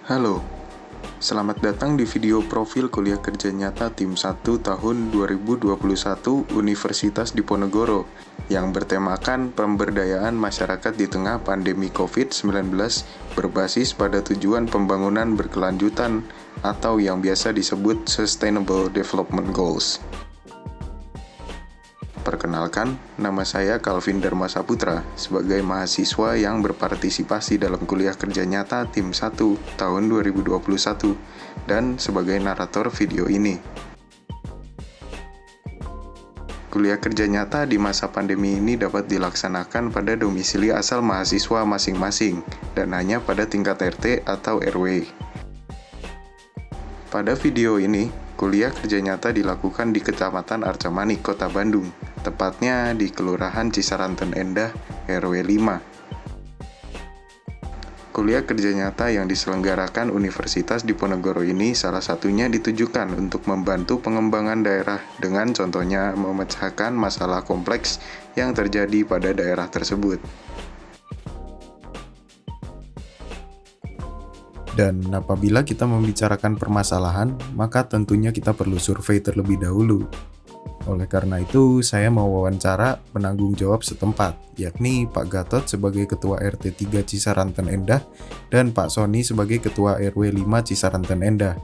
Halo, selamat datang di video profil kuliah kerja nyata Tim 1 tahun 2021 Universitas Diponegoro yang bertemakan pemberdayaan masyarakat di tengah pandemi COVID-19 berbasis pada tujuan pembangunan berkelanjutan atau yang biasa disebut Sustainable Development Goals. Perkenalkan, nama saya Calvin Dharma Saputra sebagai mahasiswa yang berpartisipasi dalam kuliah kerja nyata Tim 1 tahun 2021 dan sebagai narator video ini. Kuliah kerja nyata di masa pandemi ini dapat dilaksanakan pada domisili asal mahasiswa masing-masing dan hanya pada tingkat RT atau RW. Pada video ini, kuliah kerja nyata dilakukan di Kecamatan Arca Manik, Kota Bandung, tepatnya di Kelurahan Cisaranten Endah, RW 5. Kuliah kerja nyata yang diselenggarakan Universitas Diponegoro ini salah satunya ditujukan untuk membantu pengembangan daerah dengan contohnya memecahkan masalah kompleks yang terjadi pada daerah tersebut. Dan apabila kita membicarakan permasalahan, maka tentunya kita perlu survei terlebih dahulu. Oleh karena itu, saya mau wawancara penanggung jawab setempat, yakni Pak Gatot sebagai Ketua RT 3 Cisaranten Endah dan Pak Sony sebagai Ketua RW 5 Cisaranten Endah.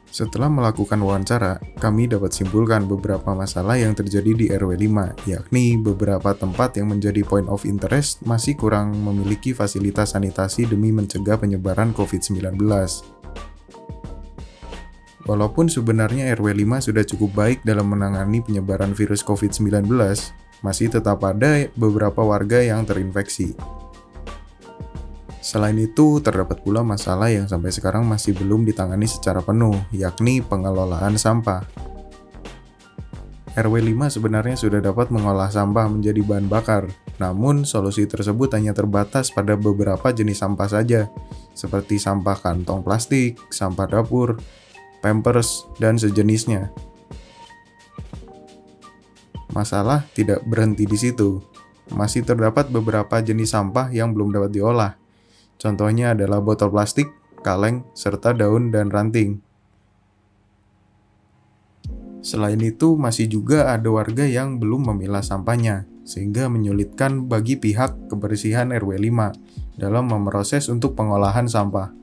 Setelah melakukan wawancara, kami dapat simpulkan beberapa masalah yang terjadi di RW 5, yakni beberapa tempat yang menjadi point of interest masih kurang memiliki fasilitas sanitasi demi mencegah penyebaran COVID-19. Walaupun sebenarnya RW 5 sudah cukup baik dalam menangani penyebaran virus COVID-19, masih tetap ada beberapa warga yang terinfeksi. Selain itu, terdapat pula masalah yang sampai sekarang masih belum ditangani secara penuh, yakni pengelolaan sampah. RW 5 sebenarnya sudah dapat mengolah sampah menjadi bahan bakar, namun solusi tersebut hanya terbatas pada beberapa jenis sampah saja, seperti sampah kantong plastik, sampah dapur, pampers, dan sejenisnya. Masalah tidak berhenti di situ. Masih terdapat beberapa jenis sampah yang belum dapat diolah. Contohnya adalah botol plastik, kaleng, serta daun dan ranting. Selain itu, masih juga ada warga yang belum memilah sampahnya, sehingga menyulitkan bagi pihak kebersihan RW 5 dalam memproses untuk pengolahan sampah.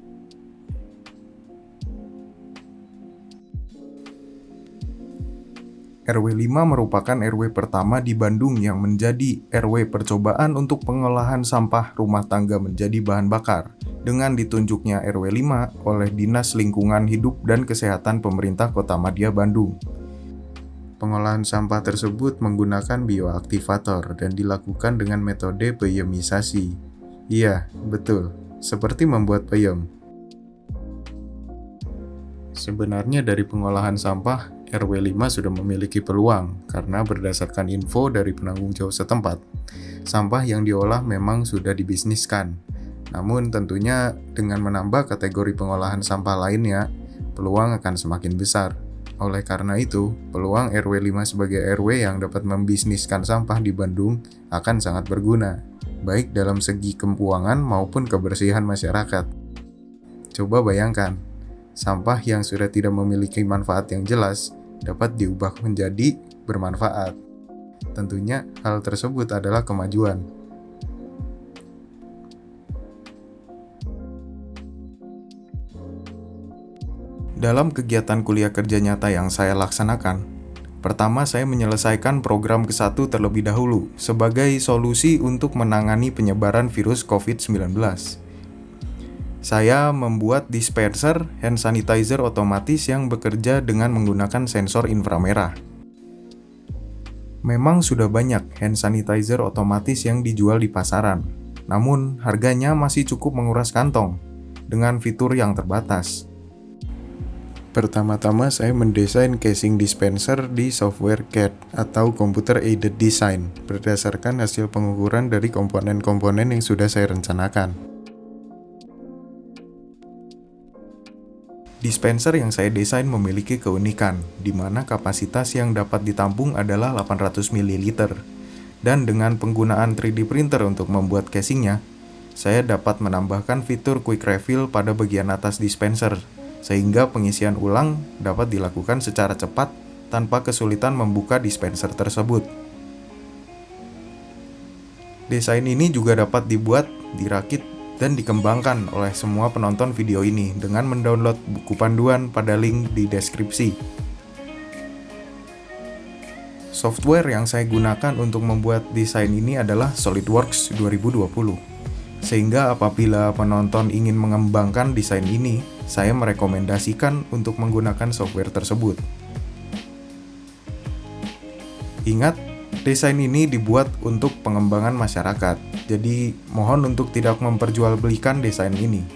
RW 5 merupakan RW pertama di Bandung yang menjadi RW percobaan untuk pengolahan sampah rumah tangga menjadi bahan bakar, dengan ditunjuknya RW 5 oleh Dinas Lingkungan Hidup dan Kesehatan Pemerintah Kota Madya, Bandung. Pengolahan sampah tersebut menggunakan bioaktivator dan dilakukan dengan metode peyemisasi. Iya, betul, seperti membuat peyem. Sebenarnya dari pengolahan sampah, RW 5 sudah memiliki peluang karena berdasarkan info dari penanggung jawab setempat, sampah yang diolah memang sudah dibisniskan. Namun tentunya dengan menambah kategori pengolahan sampah lainnya, peluang akan semakin besar. Oleh karena itu, peluang RW 5 sebagai RW yang dapat membisniskan sampah di Bandung akan sangat berguna, baik dalam segi keuangan maupun kebersihan masyarakat. Coba bayangkan, sampah yang sudah tidak memiliki manfaat yang jelas dapat diubah menjadi bermanfaat. Tentunya hal tersebut adalah kemajuan. Dalam kegiatan kuliah kerja nyata yang saya laksanakan, pertama saya menyelesaikan program ke-1 terlebih dahulu sebagai solusi untuk menangani penyebaran virus COVID-19. Saya membuat dispenser hand sanitizer otomatis yang bekerja dengan menggunakan sensor inframerah. Memang sudah banyak hand sanitizer otomatis yang dijual di pasaran, namun harganya masih cukup menguras kantong dengan fitur yang terbatas. Pertama-tama saya mendesain casing dispenser di software CAD atau Computer Aided Design berdasarkan hasil pengukuran dari komponen-komponen yang sudah saya rencanakan. Dispenser yang saya desain memiliki keunikan, di mana kapasitas yang dapat ditampung adalah 800 ml. Dan dengan penggunaan 3D printer untuk membuat casingnya, saya dapat menambahkan fitur quick refill pada bagian atas dispenser, sehingga pengisian ulang dapat dilakukan secara cepat tanpa kesulitan membuka dispenser tersebut. Desain ini juga dapat dibuat, dirakit, dan dikembangkan oleh semua penonton video ini dengan mendownload buku panduan pada link di deskripsi. Software yang saya gunakan untuk membuat desain ini adalah SolidWorks 2020. Sehingga apabila penonton ingin mengembangkan desain ini, saya merekomendasikan untuk menggunakan software tersebut. Ingat, desain ini dibuat untuk pengembangan masyarakat, jadi mohon untuk tidak memperjualbelikan desain ini.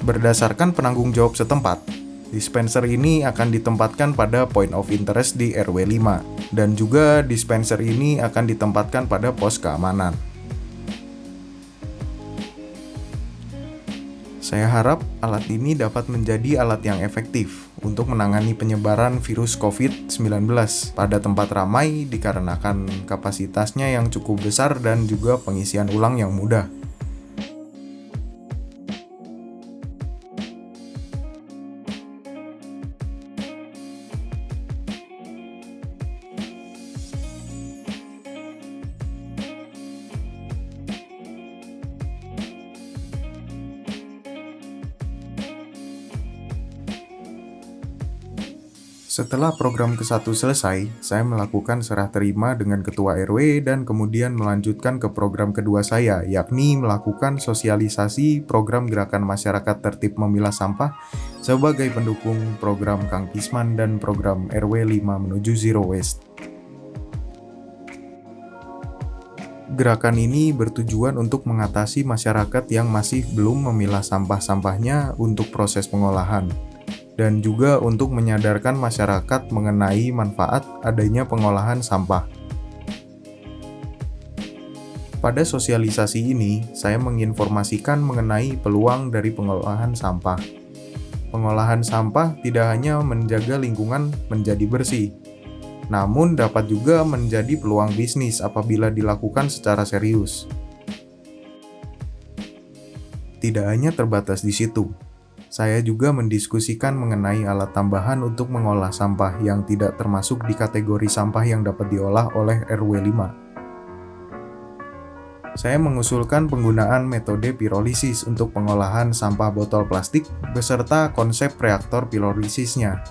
Berdasarkan penanggung jawab setempat, dispenser ini akan ditempatkan pada point of interest di RW 5, dan juga dispenser ini akan ditempatkan pada pos keamanan. Saya harap alat ini dapat menjadi alat yang efektif untuk menangani penyebaran virus COVID-19 pada tempat ramai dikarenakan kapasitasnya yang cukup besar dan juga pengisian ulang yang mudah. Setelah program ke-1 selesai, saya melakukan serah terima dengan ketua RW dan kemudian melanjutkan ke program kedua saya, yakni melakukan sosialisasi program gerakan masyarakat tertib memilah sampah sebagai pendukung program Kang Pisman dan program RW 5 menuju Zero Waste. Gerakan ini bertujuan untuk mengatasi masyarakat yang masih belum memilah sampah-sampahnya untuk proses pengolahan, dan juga untuk menyadarkan masyarakat mengenai manfaat adanya pengolahan sampah. Pada sosialisasi ini, saya menginformasikan mengenai peluang dari pengolahan sampah. Pengolahan sampah tidak hanya menjaga lingkungan menjadi bersih, namun dapat juga menjadi peluang bisnis apabila dilakukan secara serius. Tidak hanya terbatas di situ, saya juga mendiskusikan mengenai alat tambahan untuk mengolah sampah yang tidak termasuk di kategori sampah yang dapat diolah oleh RW 5. Saya mengusulkan penggunaan metode pirolisis untuk pengolahan sampah botol plastik beserta konsep reaktor pirolisisnya.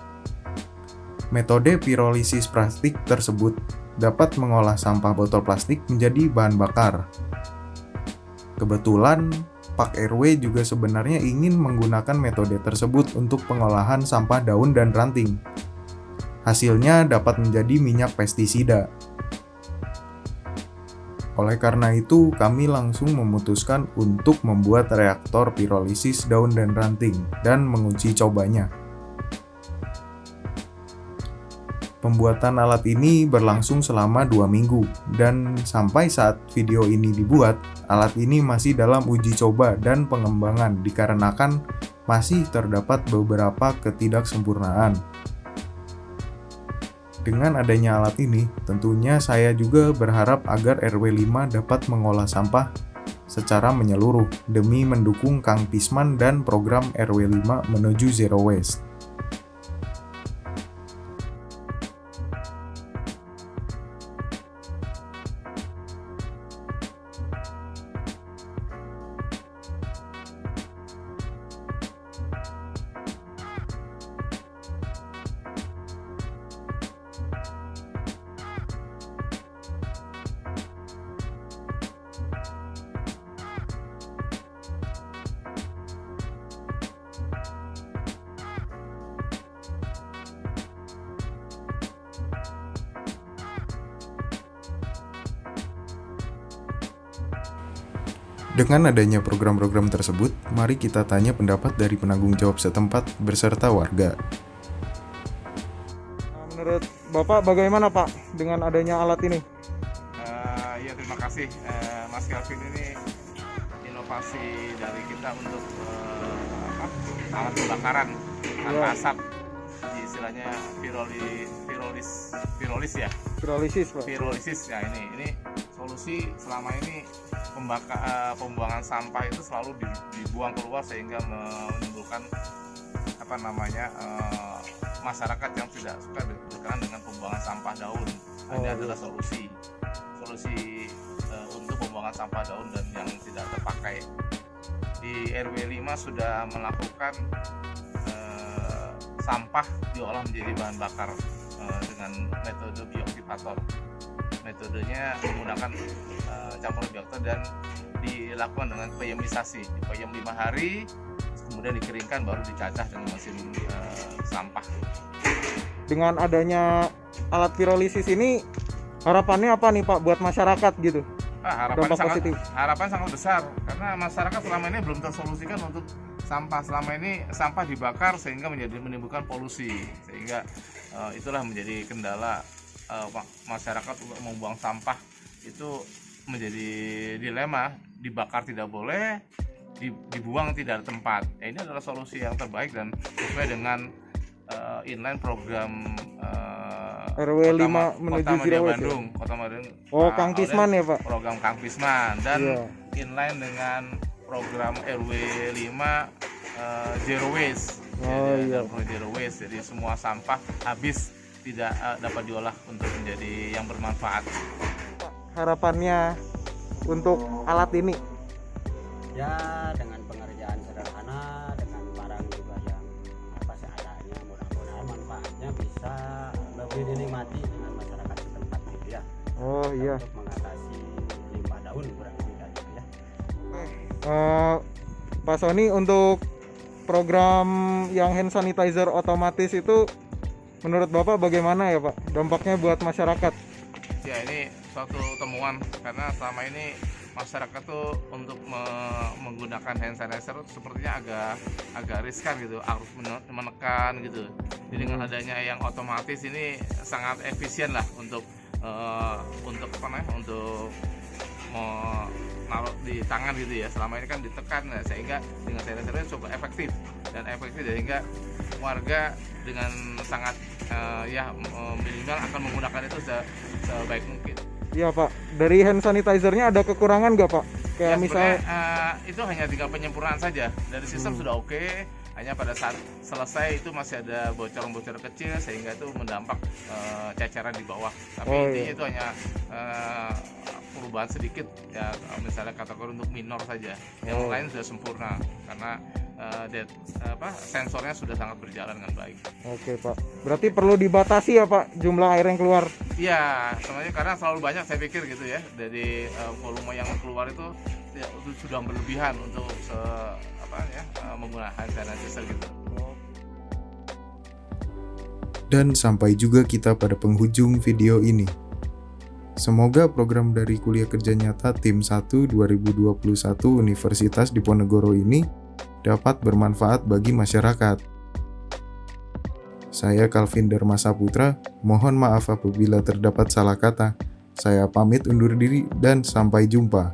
Metode pirolisis plastik tersebut dapat mengolah sampah botol plastik menjadi bahan bakar. Kebetulan, Pak RW juga sebenarnya ingin menggunakan metode tersebut untuk pengolahan sampah daun dan ranting. Hasilnya dapat menjadi minyak pestisida. Oleh karena itu, kami langsung memutuskan untuk membuat reaktor pirolisis daun dan ranting dan menguji cobanya. Pembuatan alat ini berlangsung selama 2 minggu, dan sampai saat video ini dibuat, alat ini masih dalam uji coba dan pengembangan dikarenakan masih terdapat beberapa ketidaksempurnaan. Dengan adanya alat ini, tentunya saya juga berharap agar RW 5 dapat mengolah sampah secara menyeluruh demi mendukung Kang Pisman dan program RW 5 menuju Zero Waste. Dengan adanya program-program tersebut, mari kita tanya pendapat dari penanggung jawab setempat beserta warga. Menurut Bapak bagaimana Pak dengan adanya alat ini? Ya terima kasih Mas Kelvin, ini inovasi dari kita untuk alat pembakaran tanpa asap di istilahnya pirolisis ya. Pirolisis, Pak. Pirolisis ya, ini solusi selama ini pembuangan sampah itu selalu dibuang keluar sehingga menimbulkan masyarakat yang tidak suka berkenaan dengan pembuangan sampah daun. Ini adalah solusi untuk pembuangan sampah daun dan yang tidak terpakai. Di RW 5 sudah melakukan sampah diolah menjadi bahan bakar dengan metode bioaktivator. Metodenya menggunakan campuran bioaktivator dan dilakukan dengan peyamisasi. Dipeyam 5 hari, kemudian dikeringkan baru dicacah dengan mesin sampah. Dengan adanya alat pirolisis ini, harapannya apa nih Pak buat masyarakat gitu? Harapan sangat besar karena masyarakat selama ini belum tersolusikan untuk sampah. Selama ini sampah dibakar sehingga menimbulkan polusi, sehingga itulah menjadi kendala masyarakat untuk membuang sampah. Itu menjadi dilema, dibakar tidak boleh, dibuang tidak ada tempat. Ini adalah solusi yang terbaik dan sesuai dengan inline program RW 5 menuju Zero Waste Bandung, Kota Bandung. Kang Pisman ya Pak. Program Kang Pisman dan inline dengan program RW 5 Zero Waste. Zero Waste. Jadi semua sampah habis tidak dapat diolah untuk menjadi yang bermanfaat. Harapannya untuk alat ini? Ya dengan pengerjaan sederhana, dengan barang juga yang apa seadanya, mudah-mudahan manfaatnya bisa lebih dinikmati dengan masyarakat setempat gitu ya. Untuk mengatasi limbah daun kurang lebih gitu ya. Pak Sony, untuk program yang hand sanitizer otomatis itu menurut Bapak bagaimana ya Pak dampaknya buat masyarakat? Ya, ini suatu temuan karena selama ini masyarakat tuh untuk menggunakan hand sanitizer sepertinya agak riskan gitu, harus menekan gitu. Jadi dengan adanya yang otomatis ini sangat efisien lah untuk naruh di tangan gitu ya. Selama ini kan ditekan, sehingga dengan sanitizer cukup efektif sehingga warga dengan sangat minimal akan menggunakan itu sebaik mungkin. Iya Pak, dari hand sanitizernya ada kekurangan nggak Pak? Kayak misalnya itu hanya tinggal penyempurnaan saja. Dari sistem sudah oke, hanya pada saat selesai itu masih ada bocoran-bocoran kecil sehingga itu mendampak ceceran di bawah. Tapi intinya itu hanya perubahan sedikit ya, misalnya kategori untuk minor saja. Yang lain sudah sempurna karena sensornya sudah sangat berjalan dengan baik. Oke Pak, berarti perlu dibatasi ya Pak jumlah air yang keluar? Iya, sebenarnya karena selalu banyak saya pikir gitu ya, dari volume yang keluar itu ya, sudah berlebihan untuk menggunakan sanitizer gitu. Dan sampai juga kita pada penghujung video ini. Semoga program dari Kuliah Kerja Nyata Tim 1 2021 Universitas Diponegoro ini dapat bermanfaat bagi masyarakat. Saya Calvin Dharma Saputra, mohon maaf apabila terdapat salah kata. Saya pamit undur diri dan sampai jumpa.